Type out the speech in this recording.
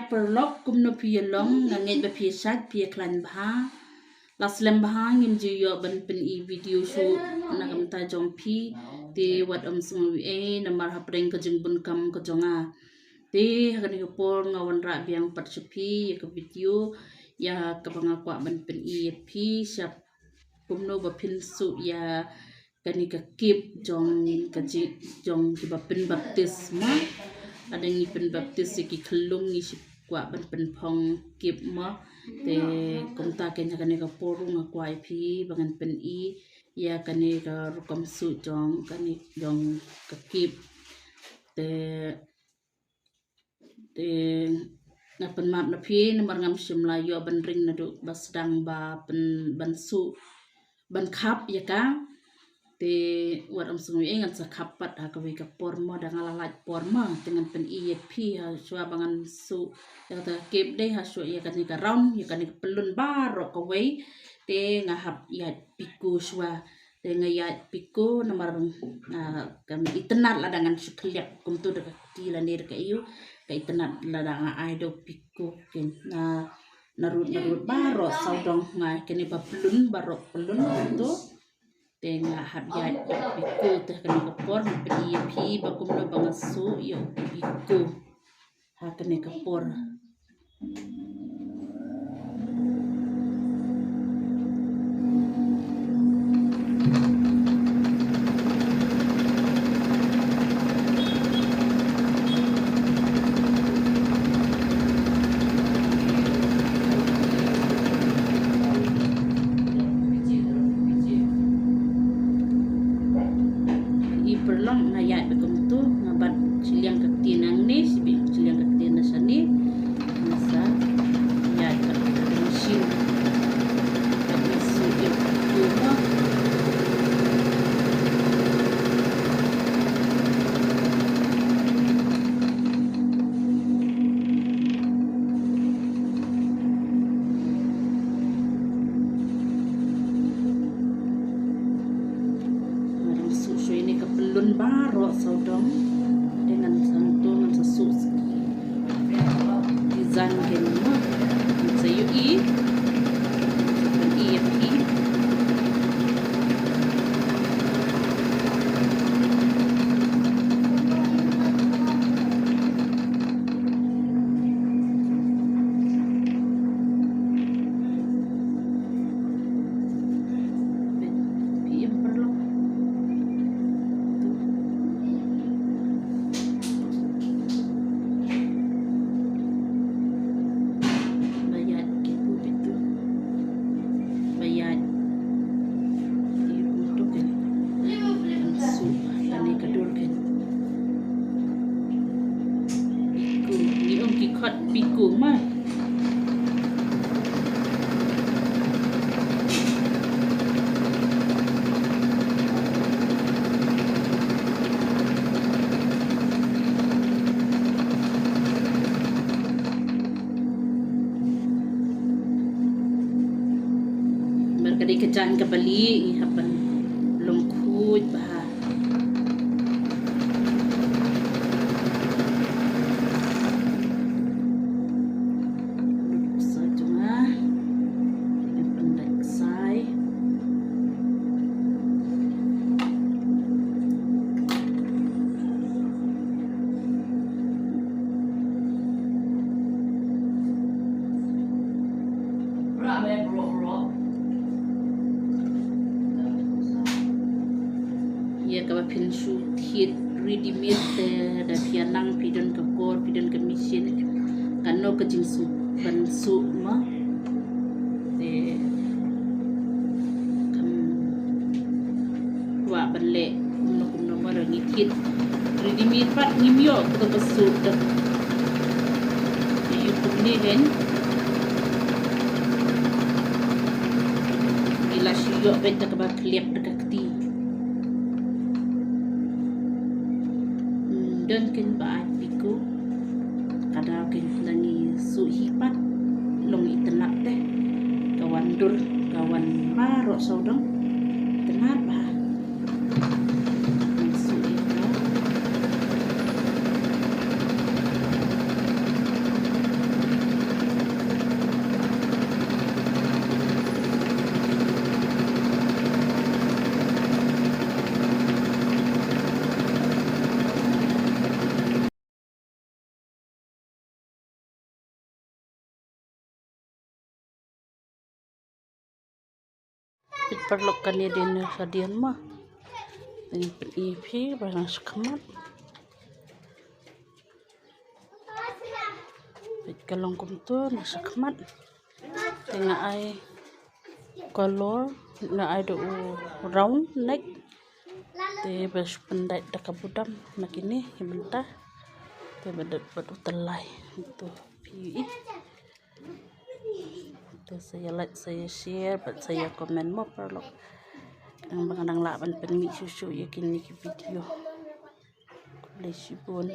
perlok kumno piyalong ngangit ba piyasat piyaklan bah laslam bah ngim jiyo ban pen I video shoot nakam ta jong pi te wat sumi namar hapreng ka jeng bun kam ka jonga te hakani ka por ngawan ra biang pat sepi ya ka video ya ka bangakwa ban pen I pi siap kumno ba pin su ya kani ka kip jong ka jong ki ba pen baptisma ada ngi pen baptis ki khlung ni kwa ban pen phong kip ma te kumta ken hakani ka porung akwa pi bangan pen I ya kani ka rukam su jong kani jong ka kip te na pen map na pi namar ngam shimla yo ban ring na du basdang ba pen ban su ban khap ya ka te wat sumi ngan sa khapat ha ka ka porma dang ala porma dengan pen EFP ha swa bangan su ya ta kep dei ha swa ya kan ka round ya kan ka pelun baro ka wei te ngahap ya piku swa te ngaya piku namar kan itenat la dengan sukliap kum tu de ti la ner ka iu ka itenat la dang ai do piku ken na narut baro saudong ngai kene ba pelun baro pelun tu tenga habya piku teh kene kapor pi bakum no bangasu yo piku ha kene kapor perlong ngayat bekum tu ngabat siliang ketinang ni sibi siliang ketina sani masa ya tak mesin tak mesin rumah pelun baro saudong dengan santungan sesus design gemma sayu I khot piku mah berkali kejan ke Bali hapan longkut bah ya ka pin su hit ready made da pianang pidon ka kor pidon ka mission kanno ka jingsu ban su ma te kam wa balle no mara ni hit ready made pat ngimyo ka basu da YouTube ni hen ila siyo benta ka ba clip dekat ti dan ken ba piku kada ken langi su hipat long itenak teh kawan dur kawan baro saudong tenat ba su itu Perlukan ya din sadian mah. Ini ipi barang sekamat. Kalong kumtur nasa kamat. Tengah ay color na ay do round neck. Te bas pendai da kabudam nak ini bentar. Te bedat utelai itu PUI. Itu saya like, saya share, saya komen mo perlu. Ang mga nang laban pen mi susu yakin ni video. Bless you pun.